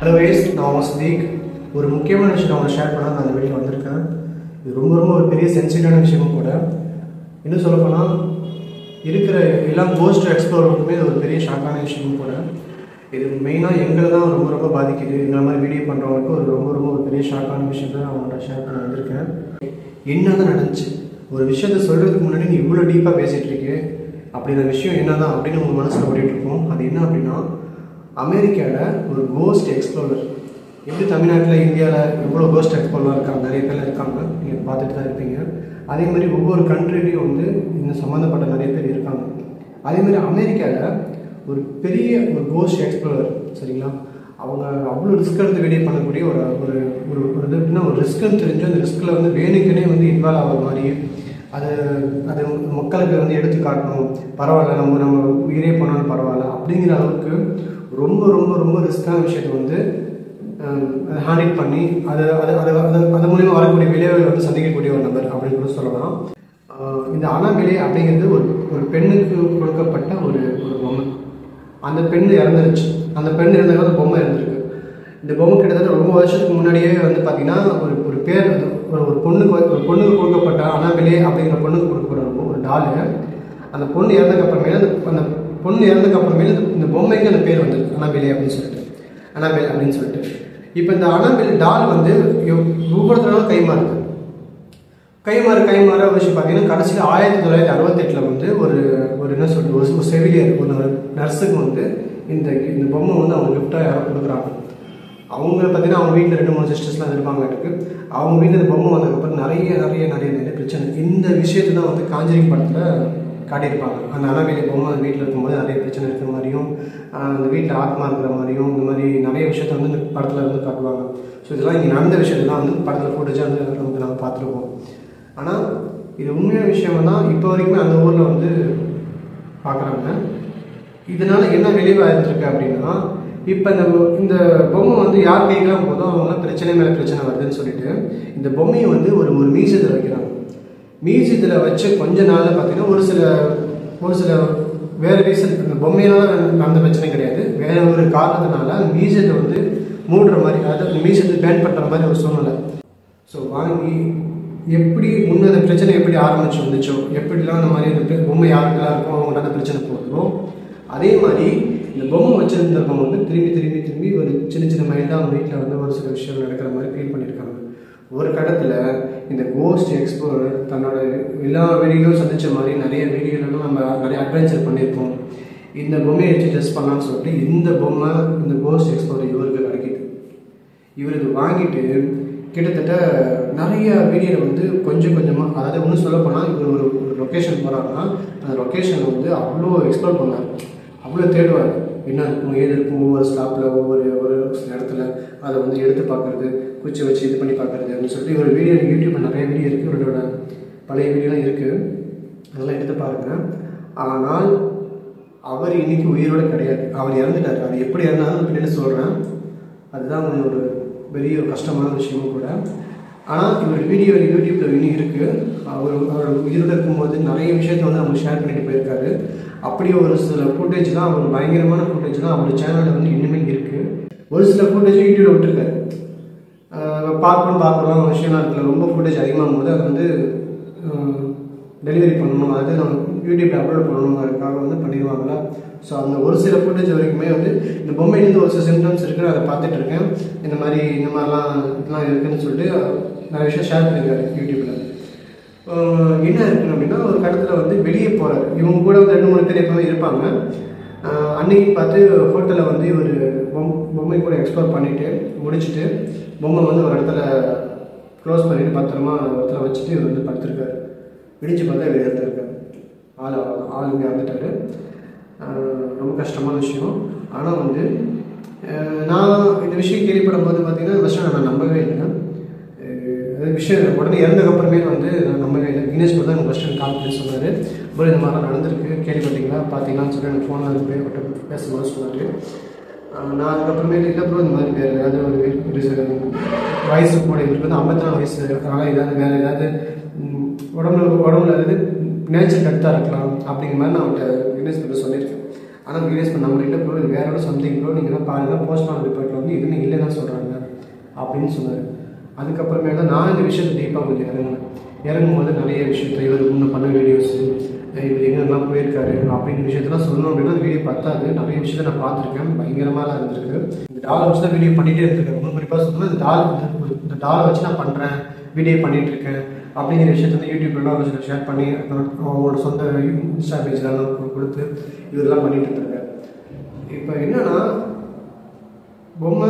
Hello guys, நான் வசதிக். ஒரு முக்கியமான விஷயம் நான் ஷேர் பண்ண நான் அந்த வீடியோ வந்திருக்கேன். இது ரொம்ப ரொம்ப ஒரு பெரிய சென்சிட்டிவான விஷயமும் கூட. இன்னும் சொல்லப்போனால் இருக்கிற எல்லா கோஸ்ட் எக்ஸ்ப்ளோருக்குமே இது ஒரு பெரிய ஷாக்கான விஷயமும் கூட. இது மெயினாக எங்களை தான் ரொம்ப ரொம்ப பாதிக்குது. இந்த மாதிரி வீடியோ பண்ணுறவங்களுக்கு ஒரு ரொம்ப ரொம்ப ஒரு பெரிய ஷாக்கான விஷயத்தை நான் அவங்கள்ட்ட ஷேர் பண்ண வந்திருக்கேன். என்ன தான் நடந்துச்சு, ஒரு விஷயத்த சொல்கிறதுக்கு முன்னாடி நீ இவ்வளோ டீப்பாக பேசிகிட்டு இருக்கே, அப்படி அந்த விஷயம் என்ன தான் அப்படின்னு உங்கள் மனசில் ஓடிட்டு இருக்கோம். அது என்ன அப்படின்னா, அமெரிக்காவில் ஒரு கோஸ்ட் எக்ஸ்ப்ளோரர். எப்படி தமிழ்நாட்டில் இந்தியாவில் எவ்வளோ கோஸ்ட் எக்ஸ்ப்ளோரர் இருக்காங்க, நிறைய பேர் இருக்காங்க, நீங்கள் பார்த்துட்டு தான் இருப்பீங்க. அதே மாதிரி ஒவ்வொரு கண்ட்ரிலையும் வந்து இந்த சம்மந்தப்பட்ட நிறைய பேர் இருக்காங்க. அதே மாதிரி அமெரிக்காவில் ஒரு பெரிய ஒரு கோஸ்ட் எக்ஸ்ப்ளோரர், சரிங்களா, அவங்க அவ்வளோ ரிஸ்க் எடுத்து வீடியோ பண்ணக்கூடிய ஒரு ஒரு ஒரு இது எப்படின்னா, ஒரு ரிஸ்க்குன்னு தெரிஞ்சு அந்த ரிஸ்கில் வந்து வேணுக்குன்னே வந்து இன்வால்வ் ஆகிற மாதிரி, அது அது மக்களுக்கு வந்து எடுத்து காட்டணும், பரவாயில்ல நம்ம உயிரே போனாலும் பரவாயில்ல அப்படிங்கிற அளவுக்கு ரொம்ப ரொம்ப ரொம்ப ரிஸ்க்கான விஷயத்தை வந்து ஹேண்டில் பண்ணி அது மூலிமா வரக்கூடிய விளைவுகளை வந்து சந்திக்கக்கூடிய ஒரு நபர் அப்படின்னு கூட சொல்லலாம். இந்த அனாபிலே அப்படிங்கிறது ஒரு பெண்ணுக்கு கொடுக்கப்பட்ட ஒரு பொம்மை. அந்த பெண் இறந்துருச்சு. அந்த பெண் இறந்தது பொம்மை இருந்திருக்கு. இந்த பொம்மை கிட்டத்தட்ட ரொம்ப வருஷத்துக்கு முன்னாடியே வந்து பார்த்தீங்கன்னா ஒரு பேர் ஒரு பொண்ணுக்கு கொடுக்கப்பட்ட அனாபிலே அப்படிங்கிற பொண்ணுக்கு கொடுக்கப்பட்ட ஒரு டாலு. அந்த பொண்ணு இறந்ததுக்கப்புறமேல அந்த பொண்ணு இறந்ததுக்கப்புறமேல இந்த பொம்மைக்கு அந்த பேர் வந்து அனாபிலே அப்படின்னு சொல்லிட்டு. இப்போ இந்த அனாபிலே டால் வந்து ஒவ்வொருத்தரும் கைமாறு ஒரு விஷயம் பார்த்தீங்கன்னா, கடைசியில் 1968 வந்து ஒரு என்ன சொல்றது, ஒரு செவிலியர், ஒரு நர்ஸுக்கு வந்து இந்த பொம்மை வந்து அவங்க கிஃப்டாக யாரோ கொடுக்குறாங்க. அவங்க பார்த்தீங்கன்னா அவங்க வீட்டில் 2-3 சிஸ்டர்ஸ்லாம் இருப்பாங்க. அவங்க வீட்டில் இந்த பொம்மை வந்ததுக்கப்புறம் நிறைய பிரச்சனை. இந்த விஷயத்தை தான் வந்து காஞ்சரிங் படத்தில் காட்டியிருப்பாங்க. அந்த அனாபிலே பொம்மை வீட்டில் இருக்கும்போது நிறைய பிரச்சனை இருக்கிற மாதிரியும், அந்த வீட்டில் ஆத்மா இருக்கிற மாதிரியும், இந்த மாதிரி நிறைய விஷயத்த வந்து இந்த படத்தில் வந்து காட்டுவாங்க. ஸோ இதெல்லாம் இங்கே நடந்த விஷயத்தான் வந்து படத்தில் ஃபுட்டேஜாக வந்து நமக்கு நாங்கள் பார்த்துருக்கோம். ஆனால் இது உண்மையான விஷயம் தான் இப்போ வரைக்குமே அந்த ஊரில் வந்து பார்க்குறாங்க. இதனால் என்ன விளைவாக இருந்திருக்கு அப்படின்னா, இப்போ இந்த பொம்மை வந்து யார் கைக்கெல்லாம் போதும் அவங்களாம் பிரச்சனை மேலே பிரச்சனை வருதுன்னு சொல்லிட்டு இந்த பொம்மையை வந்து ஒரு மியூசியத்தில் வைக்கிறாங்க. மியூசியத்தில் வச்சு கொஞ்ச நாளில் பார்த்தீங்கன்னா ஒரு சில வேறு ரீசன், இந்த பொம்மையினால நடந்த பிரச்சனை கிடையாது, வேறு ஒரு காரணத்தினால அந்த மியூசியத்தை வந்து மூடுற மாதிரி, அதாவது மியூசியத்தை பேன் பண்ணுற மாதிரி ஒரு சூழ்நிலை. ஸோ வாங்கி எப்படி முன்னே பிரச்சனை எப்படி வந்துச்சோ, எப்படிலாம் அந்த மாதிரி அந்த பொம்மை யாருக்கெல்லாம் இருக்கும் அவங்கள்ட்ட அந்த பிரச்சனை போடுறோ, அதே மாதிரி இந்த பொம்மை வச்சிருந்தவங்க வந்து திரும்பி ஒரு சின்ன மைண்டாக அவங்க வீட்டில் வந்து ஒரு சில விஷயம் நடக்கிற மாதிரி ஃபீல் பண்ணியிருக்காங்க. ஒரு கடத்தில் இந்த கோஸ்ட் எக்ஸ்ப்ளோரர் தன்னோட எல்லா வீடியோவும் சந்தித்த மாதிரி நிறைய வீடியோலாம் நம்ம நிறைய அட்வென்ச்சர் பண்ணியிருக்கோம். இந்த பொம்மையை வச்சு டெஸ்ட் பண்ணலான்னு சொல்லிட்டு இந்த பொம்மை இந்த கோஸ்ட் எக்ஸ்ப்ளோரர் இவருக்கு கிடைக்கிது. இவருக்கு வாங்கிட்டு கிட்டத்தட்ட நிறைய வீடியோவில் வந்து கொஞ்சமாக, அதாவது ஒன்றும் சொல்ல போனால் இவர் ஒரு லொக்கேஷன் போகிறாங்கன்னா அந்த லொக்கேஷனில் வந்து அவ்வளோ எக்ஸ்ப்ளோர் பண்ணார், அவ்வளோ தேடுவார், என்ன இருக்கும் ஏது இருக்கும், ஒவ்வொரு ஸ்டாப்பில் ஒரு இடத்துல அதை வந்து எடுத்து பார்க்குறது, குச்சி வச்சு இது பண்ணி பார்க்குறது அப்படின்னு சொல்லிட்டு ஒரு வீடியோ யூடியூப்பில் நிறைய வீடியோ இருக்குது. இவரோட பழைய வீடியோலாம் இருக்குது, அதெல்லாம் எடுத்து பாருங்கள். ஆனால் அவர் இன்னைக்கு உயிரோடு கிடையாது, அவர் இறந்துட்டார். அது எப்படி இறந்தாலும் பின்னாடி சொல்கிறேன், அதுதான் ஒரு பெரிய கஷ்டமான விஷயமும் கூட. ஆனால் இவர் வீடியோ யூடியூப்பில் இன்னும் இருக்குது. அவர் உயிரோடு இருக்கும்போது நிறைய விஷயத்தை வந்து அவங்க ஷேர் பண்ணிட்டு போயிருக்காரு. அப்படியே ஒரு சில ஃபுட்டேஜ் தான், அவர் பயங்கரமான ஃபுட்டேஜ் தான் அவரோட சேனலில் வந்து இன்னுமே இருக்குது. ஒரு சில ஃபுட்டேஜ் யூடியூப்பில் விட்டுருக்காரு. பார்க்கலாம் விஷயம்லாம் இருக்குல்ல, ரொம்ப ஃபுட்டேஜ் அதிகமாகும் போது அதை வந்து டெலிவரி பண்ணணும், அது நம்ம யூடியூப்பில் அப்லோட் பண்ணணுங்கிறதுக்காக வந்து பண்ணிடுவாங்களா. ஸோ அந்த ஒரு சில ஃபுட்டேஜ் வரைக்குமே வந்து இந்த பொம்மையிலேருந்து ஒரு சில சிம்டம்ஸ் இருக்குது, அதை பார்த்துட்டு இருக்கேன். இந்த மாதிரிலாம் இதெல்லாம் இருக்குதுன்னு சொல்லிட்டு நிறைய விஷயம் ஷேர் பண்ணியிருக்காரு யூடியூப்பில். என்ன இருக்குன்னு அப்படின்னா, ஒரு கடத்தில் வந்து வெளியே போகிறார். இவங்க கூட வந்து 2-3 பேர் எப்பவுமே இருப்பாங்க. அன்னைக்கு பார்த்து ஹோட்டலில் வந்து ஒரு பொம்மை கூட எக்ஸ்ப்ளோர் பண்ணிவிட்டு முடிச்சுட்டு பொம்மை வந்து ஒரு இடத்துல க்ளோஸ் பண்ணிவிட்டு பத்திரமா இடத்துல வச்சுட்டு இவர் வந்து படுத்திருக்காரு. விடிஞ்சு பார்த்தா இவர் இறந்துருக்காரு. ஆள் இங்கே இறந்துட்டார். ரொம்ப கஷ்டமான விஷயம். ஆனால் வந்து நான் இந்த விஷயம் கேள்விப்படும் போது பார்த்தீங்கன்னா ஃபஸ்ட்டு நான் நம்பவே இல்லை. விஷயம் உடனே இறந்ததுக்கப்புறமே வந்து நான் நம்பவே இல்லை. கினேஷ் தான் எனக்கு ஃபஸ்ட்டு கால் பண்ணி சொன்னார், அப்புறம் இந்த மாதிரிலாம் நடந்திருக்கு, கேள்விப்பட்டீங்களா பார்த்தீங்களான்னு சொல்லி எனக்கு ஃபோனில் பேசும்போது சொன்னார். நான் அதுக்கப்புறமே இல்லை ப்ரோ, இந்த மாதிரி வேறு ஏதாவது ஒரு வயசு கூட இவருக்கு வந்து 54 வயசு, அதனால் ஏதாவது வேறு ஏதாவது உடம்புல அதாவது நேச்சர் கட்டாக இருக்கலாம் அப்படிங்கிற மாதிரி நான் அவன்கிட்ட கினேஷ் சொல்லியிருக்கேன். ஆனால் வீடியோஸ் பண்ண நம்பர் இல்லை ப்ரோ, இது வேற ஒரு சம்திங் ப்ரோ, நீங்கள் தான் பாருங்கள் போஸ்ட்மார்ட்டம் ரிப்போர்ட்டில் வந்து எதுவுமே இல்லை தான் சொல்கிறாங்க அப்படின்னு சொன்னார். அதுக்கப்புறமே தான் நான் இந்த விஷயத்தை டீப்பாக கொஞ்சம் இறங்கும் போது நிறைய விஷயத்தை இவர் முன்ன பண்ண வீடியோஸு, இவர் எங்கெல்லாம் போயிருக்காரு அப்படிங்கிற விஷயத்தெல்லாம் சொல்லணும் அப்படின்னா வீடியோ பத்தாது. நிறைய விஷயத்தை நான் பார்த்துருக்கேன், பயங்கரமாக தான் இருந்திருக்கு. இந்த டாலை வச்சு தான் வீடியோ பண்ணிகிட்டே இருந்திருக்கேன். ரொம்ப குறிப்பாக சொல்லணும்னா இந்த டாலை வச்சு நான் பண்ணுறேன், வீடியோ பண்ணிகிட்டு இருக்கேன் அப்படிங்கிற விஷயத்த வந்து யூடியூப்லாம் வச்சு ஷேர் பண்ணி அவங்களோட சொந்த இன்ஸ்டா பேஜ்லாம் கொடுத்து இதெல்லாம் பண்ணிட்டு இருந்திருக்கேன். இப்போ என்னன்னா பொம்மை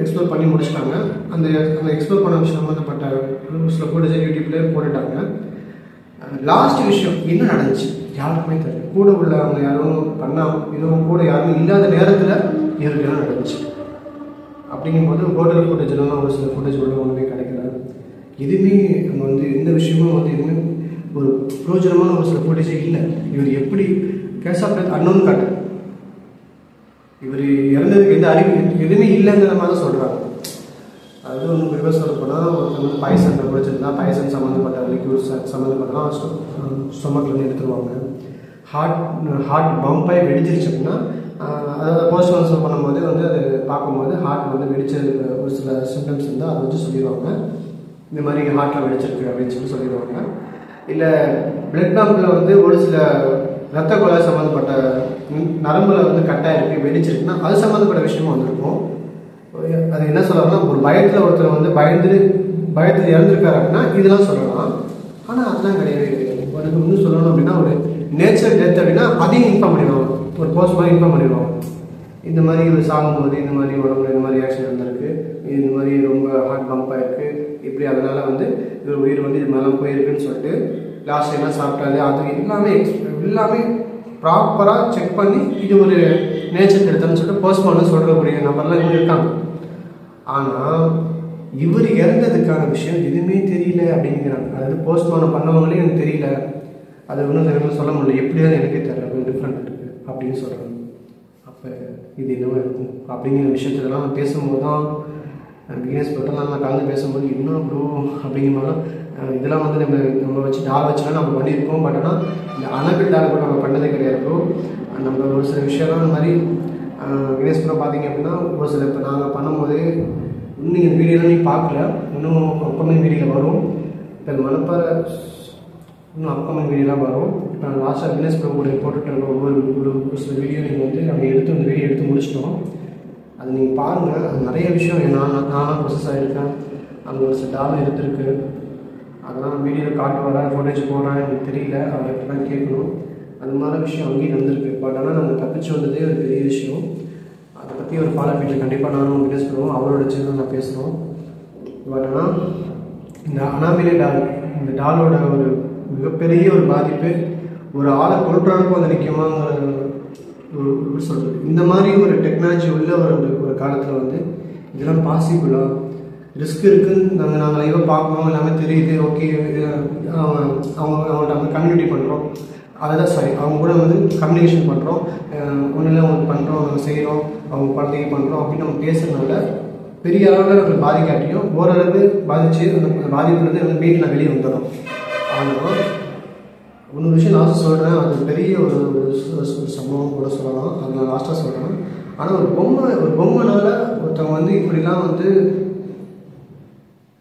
எக்ஸ்ப்ளோர் பண்ணி முடிச்சிட்டாங்க. அந்த எக்ஸ்ப்ளோர் பண்ண விஷயம் சம்மந்தப்பட்ட சில ஃபுட்டேஜ் யூடியூப்லேயே போட்டுட்டாங்க. லாஸ்ட் விஷயம் என்ன நடந்துச்சு யாருக்குமே தெரியும். கூட உள்ள அவங்க யாரும் இதுவும் கூட யாரும் இல்லாத நேரத்தில் இவருக்கு என்ன நடந்துச்சு அப்படிங்கும்போது ஹோட்டல் ஃபுட்டேஜ்லாம் ஒரு சில ஃபுட்டேஜ் உள்ள ஒன்றுமே கிடைக்கல. எதுவுமே நம்ம வந்து எந்த விஷயமும் வந்து எதுவுமே ஒரு பிரோஜனமான ஒரு சில ஃபுட்டேஜே இல்லை. இவர் எப்படி கேஸ் ஆஃப் டெத் அன்னோன் காட்டு, இவர் இறந்ததுக்கு எந்த அறிவு எதுவுமே இல்லைங்கிற மாதிரி தான் சொல்கிறாங்க. அது ஒன்று குறிப்பாக சொல்ல போனால் ஒருத்தர் வந்து பாய்சன் குடிச்சிருந்தா பாய்சன் சம்மந்தப்பட்ட லிக்யூட்ஸ் சம்மந்தப்பட்டதான் ஸ்டொமக்லேருந்து எடுத்துருவாங்க. ஹார்ட் பம்பாய் வெடிச்சிருச்சு அப்படின்னா அதாவது போஸ்ட்மார்ட்டம் பண்ணும்போது வந்து அது பார்க்கும்போது ஹார்ட் வந்து வெடிச்ச ஒரு சில சிம்டம்ஸ் இருந்தால் அதை வச்சு சொல்லிடுவாங்க, இந்த மாதிரி ஹார்ட்டில் வெடிச்சிருக்கு அப்படின்னு சொல்லிடுவாங்க. இல்லை பிளட் பேங்கில் வந்து ஒரு சில ரத்த கொலை சம்மந்தப்பட்ட நரம்பில் வந்து கட்டாயிருக்கு வெடிச்சிருக்குன்னா அது சம்மந்தப்பட்ட விஷயமும் வந்திருக்கும். அது என்ன சொல்லலாம்னா ஒரு பயத்தில் ஒருத்தர் வந்து பயத்தில் இறந்துருக்காரு அப்படின்னா இதெல்லாம் சொல்லலாம். ஆனால் அதெல்லாம் கிடையவே கிடையாது. ஒரு இன்னும் சொல்லணும் அப்படின்னா ஒரு நேச்சர் டெத் அப்படின்னா அதையும் இன்ஃபார்ம் பண்ணிடுவாங்க, ஒரு போஸ்ட் மாதிரி இன்ஃபார்ம் பண்ணிடுவாங்க. இந்த மாதிரி இவர் சாகும்போது இந்த மாதிரி உடம்புல இந்த மாதிரி ஆக்சிடென்ட் இருந்திருக்கு, இந்த மாதிரி ரொம்ப ஹார்ட் பம்ப் ஆயிருக்கு, இப்படி அதனால வந்து இவர் உயிர் வந்து இது மாதிரிலாம் போயிருக்குன்னு சொல்லிட்டு லாஸ்ட் என்ன சாப்பிட்டாரு அது எல்லாமே ப்ராப்பராக செக் பண்ணி இது ஒரு நேச்சர் டெத்துன்னு சொல்லிட்டு போஸ்ட்மார்ட்டம் சொல்கிறக்கூடிய நம்பர்லாம் இவங்க இருக்காங்க. ஆனால் இவர் இறந்ததுக்கான விஷயம் எதுவுமே தெரியல அப்படிங்கிறாங்க. அதாவது போஸ்ட்மார்ட்டம் பண்ணவங்களே எனக்கு தெரியல, அது ஒன்றும் சொல்ல முடியல, எப்படியாவது எனக்கே தெரியல, கொஞ்சம் டிஃப்ரெண்ட் இருக்குது அப்படின்னு சொல்கிறாங்க. அப்போ இது என்னவோ இருக்கும் அப்படிங்கிற விஷயத்துலலாம் பேசும்போது தான் பிகினர்ஸ் பட்டெல்லாம் நான் கலந்து பேசும்போது இன்னும் ப்ரோ அப்படிங்கிற மாதிரிலாம் இதெல்லாம் வந்து நம்ம வச்சு டால் வச்சுலாம் நம்ம பண்ணியிருக்கோம். பட் ஆனால் இந்த அனபிள் டால் கூட நம்ம பண்ணதே கிடையாது ப்ரோ. நம்ம ஒரு சில விஷயம்லாம் இந்த மாதிரி பிகினர்ஸ் கூட பார்த்தீங்க அப்படின்னா ஒரு சில இப்போ நாங்கள் பண்ணும்போது இன்னும் இந்த வீடியோலாம் நீங்கள் பார்க்கல, இன்னும் அப்கமிங் வீடியோவில் வரும். இப்போ இந்த மணப்பாறை இன்னும் அப்கமிங் வீடியோலாம் வரும். இப்போ நான் லாஸ்ட்டாக பிகினர்ஸ் ப்ரோ கூட போட்டுட்டு ஒரு சில வீடியோ நீங்கள் வந்து நாங்கள் இந்த வீடியோ எடுத்து முடிச்சிட்டோம். அது நீங்கள் பாருங்கள், அது நிறைய விஷயம் நானாக ப்ரொசஸ் ஆகிருக்கேன். அங்கே ஒரு சில டால் இருந்திருக்கு, அதெல்லாம் வீடியோவில் காட்டு வரேன், ஃபோட்டேஜ் போடுறேன், எனக்கு தெரியல, அதை எப்படி தான் கேட்கணும். அது மாதிரி விஷயம் அங்கேயும் நடந்திருக்கு. பட் ஆனால் நாங்கள் தப்பிச்சு வந்ததே ஒரு பெரிய விஷயம். அதை பற்றி ஒரு ஃபாலோ வீட்டில் கண்டிப்பாக நானும் வீடியோஸ் பண்ணுவோம், அவரோட சேனல் நான் பேசுகிறோம். பட் ஆனால் இந்த அனாமிலே டால், இந்த டாலோட ஒரு மிகப்பெரிய ஒரு பாதிப்பு ஒரு ஆளை கொல்றளவுக்கு வந்து நிற்குமாங்கிற ஒரு சொல்கிறது. இந்த மாதிரி ஒரு டெக்னாலஜி உள்ள ஒரு காலத்தில் வந்து இதெல்லாம் பாசிபிளாக ரிஸ்க் இருக்குன்னு நாங்கள் லைவாக பார்க்கணும், எல்லாமே தெரியுது. ஓகே அவங்கள்ட்ட வந்து கம்யூனிட்டி பண்ணுறோம், அதான் சாரி அவங்க கூட வந்து கம்யூனிகேஷன் பண்ணுறோம், ஒன்றும் இல்லை அவங்க பண்ணுறோம், நாங்கள் செய்கிறோம், அவங்க குழந்தைங்க பண்ணுறோம் அப்படின்னு நம்ம பேசுறதுனால பெரிய அளவில் நம்ம பாதிக்காட்டியும் ஓரளவு பாதித்து அந்த பாதிப்புலேருந்து வந்து வீட்டில் வெளியே வந்துடும். ஆனால் ஒன்று விஷயம் லாஸ்ட்டாக சொல்கிறேன், அது பெரிய ஒரு சம்பவம் கூட சொல்லலாம், அது நான் லாஸ்ட்டாக சொல்கிறேன். ஆனால் ஒரு பொம்மைனால ஒருத்தவங்க வந்து இப்படிலாம் வந்து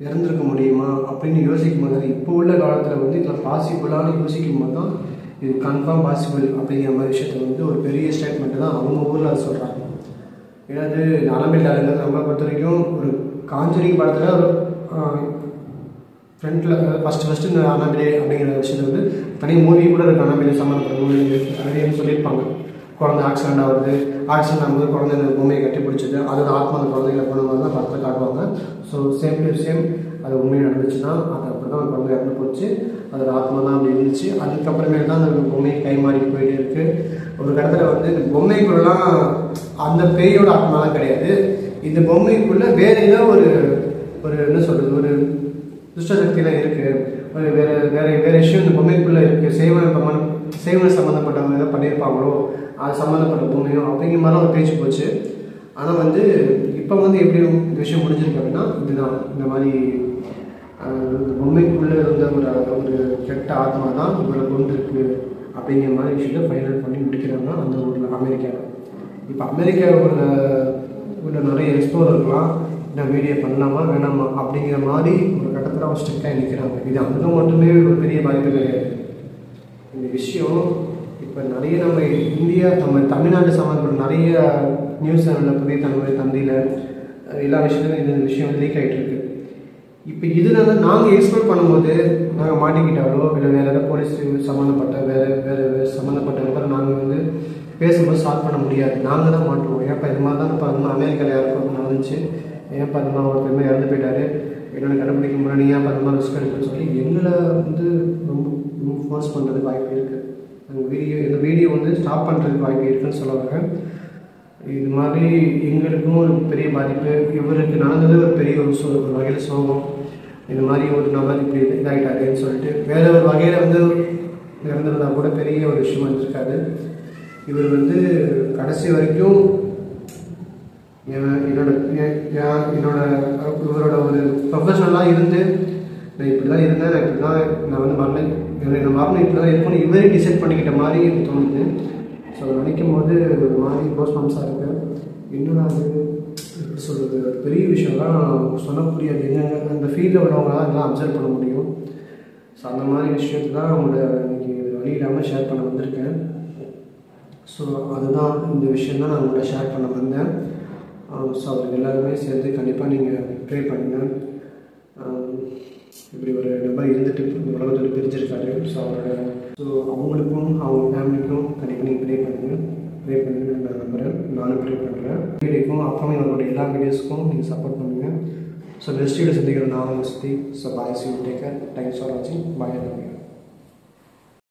இறந்துருக்க முடியுமா அப்படின்னு யோசிக்கும் போது இப்போ உள்ள காலத்தில் வந்து இதில் பாசிபிளானு யோசிக்கும் போது தான் இது கன்ஃபார்ம் பாசிபிள் அப்படிங்கிற மாதிரி விஷயத்தை வந்து ஒரு பெரிய ஸ்டேட்மெண்ட்டு தான் அவங்க ஊரில் அதை சொல்கிறாங்க. ஏன்னா அது அனபிள் டால் நம்மளை பொறுத்த வரைக்கும் ஒரு காஞ்சரிங் படத்தில் ஒரு ஃப்ரெண்டில் ஃபஸ்ட்டு இந்த அனாபிலே அப்படிங்கிற விஷயத்தை வந்து தனி மூவி கூட இருக்குது. அனாபிலே சம்மந்தப்பட்ட மூவி நிறைய சொல்லியிருப்பாங்க. குழந்தை ஆக்சிடென்ட் ஆகுது, ஆக்சிடென்ட் ஆகும்போது குழந்தை இந்த பொம்மையை கட்டி பிடிச்சிது, அதோட ஆத்மா அந்த குழந்தைகளை போன மாதிரி தான் படத்தில் காட்டுவாங்க. ஸோ சேம் அது உண்மையை நடந்துச்சுன்னா அது அப்படி தான் குழந்தை இறந்து போச்சு, அதோட ஆத்மா தான் அப்படி இருந்துச்சு. அதுக்கப்புறமேட்டு தான் அந்த பொம்மையை கை மாறி போயிட்டே இருக்குது. ஒரு இடத்துல வந்து இந்த பொம்மைக்குள்ளலாம் அந்த பேயோட ஆத்மாலாம் கிடையாது, இந்த பொம்மைக்குள்ளே வேறு ஏதோ ஒரு என்ன சொல்கிறது ஒரு துஷ்டசக்திலாம் இருக்குது, ஒரு வேறு விஷயம் இந்த பொம்மைக்குள்ளே இருக்குது, செய்வன சம்மந்தப்பட்டவங்க எதாவது பண்ணியிருப்பாங்களோ அது சம்மந்தப்பட்ட பொம்மையோ அப்படிங்கிற மாதிரிலாம் ஒரு பேச்சு போச்சு. ஆனால் வந்து இப்போ வந்து எப்படி இந்த விஷயம் முடிஞ்சிருக்கு அப்படின்னா இதுதான் இந்த மாதிரி பொம்மைக்குள்ளே இருந்த ஒரு கெட்ட ஆத்மா தான் இவரை கொண்டிருக்கு அப்படிங்கிற மாதிரி விஷயத்தை ஃபைனல் பண்ணி முடிக்கிறாங்க அந்த ஊரில் அமெரிக்காவில். இப்போ அமெரிக்காவில் உள்ள நிறைய எக்ஸ்ப்ளோரர்லாம் நான் வீடியோ பண்ணலாமா வேணாமா அப்படிங்கிற மாதிரி ஒரு கட்டத்தில் அவங்க ஸ்ட்ரிக்டாக நிற்கிறாங்க. இது அங்கே மட்டுமே ஒரு பெரிய பாதிப்பு கிடையாது. இந்த விஷயம் இப்போ நிறைய நம்ம இந்தியா நம்ம தமிழ்நாடு சம்மந்தப்பட்ட நிறைய நியூஸ் சேனலில் புதிய தலைமுறை தந்தியில் எல்லா விஷயத்துலையும் இந்த விஷயம் லீக் ஆகிட்டு இருக்கு. இப்போ இதில் நாங்கள் எக்ஸ்ப்ளோர் பண்ணும்போது நாங்கள் மாட்டிக்கிட்டாலோ இல்லை வேறு ஏதாவது போலீஸ் சம்மந்தப்பட்ட வேறு சம்மந்தப்பட்ட நபர் நாங்கள் வந்து பேசும்போது சால்வ் பண்ண முடியாது. நாங்கள் தான் மாட்டுவோம். ஏன்ப்பா இது மாதிரி தான் இப்போ அது அமெரிக்காவில் யாருக்கும் நடந்துச்சு, ஏன்ப்பா அது மாதிரி ஒருத்தருமே இறந்து போயிட்டாரு, என்னோட கண்டுபிடிக்க முடியல, நீ ஏன்ப்பா அது மாதிரி ரிஸ்க் எடுக்குன்னு சொல்லி எங்களை வந்து ரொம்ப ஃபோர்ஸ் பண்ணுறதுக்கு வாய்ப்பு இருக்குது. இந்த வீடியோ வந்து ஸ்டாப் பண்ணுறதுக்கு வாய்ப்பு இருக்குதுன்னு சொல்ல வரேன். இது மாதிரி எங்களுக்கும் ஒரு பெரிய பாதிப்பு, இவருக்கு நடந்தது ஒரு பெரிய ஒரு வகையில் சோகம். இந்த மாதிரி ஒரு நபர் இப்படி இதாகிட்டாருன்னு சொல்லிட்டு வேறு ஒரு வகையில் வந்து இறந்துருந்தால் கூட பெரிய ஒரு விஷயம் வந்திருக்காது. இவர் வந்து கடைசி வரைக்கும் இவரோட ஒரு ப்ரொஃபஷனலாக இருந்து நான் இப்படி தான் இருந்தேன், நான் இப்படி தான் நான் வந்து மரணம் இப்படி தான் இருக்கும்னு இவரே டிசைட் பண்ணிக்கிட்ட மாதிரி எனக்கு தோணுது. ஸோ அதை நினைக்கும் போது ஒரு மாதிரி கோஸ்பம்ஸாக இருக்குது. இன்னொன்று அது எப்படி சொல்கிறது, பெரிய விஷயம்லாம் சொல்ல முடியாது. எங்கெங்க அந்த ஃபீல்டில் உள்ளவங்க தான் இதெல்லாம் அப்சர்வ் பண்ண முடியும். ஸோ அந்த மாதிரி விஷயத்தை தான் அவங்களோட இன்றைக்கி வழி இல்லாமல் ஷேர் பண்ண வந்திருக்கேன். ஸோ அதுதான் இந்த விஷயம் தான் நான் உங்கள்கிட்ட ஷேர் பண்ண வந்தேன். ஸோ அவருக்கு எல்லாருமே சேர்த்து கண்டிப்பாக நீங்கள் ப்ரே பண்ணுங்கள். இப்படி ஒரு நபர் இருந்துட்டு இந்த உலகத்தோடு பிரிஞ்சிருக்காரு. ஸோ அவங்களுக்கும் அவங்க ஃபேமிலிக்கும் கண்டிப்பாக நீங்கள் ப்ரே பண்ணுங்கள் நான் நம்புகிறேன். நானும் ப்ரே பண்ணுறேன். வீடியோக்கும் அப்புறமே அவங்களோட எல்லா வீடியோஸ்க்கும் நீங்கள் சப்போர்ட் பண்ணுங்கள். ஸோ நெக்ஸ்ட் வீடியோ சந்திக்கிறேன் நான் உங்கள் சுற்றி. So bye, C you, take care, thanks for வாட்சிங், பாய்.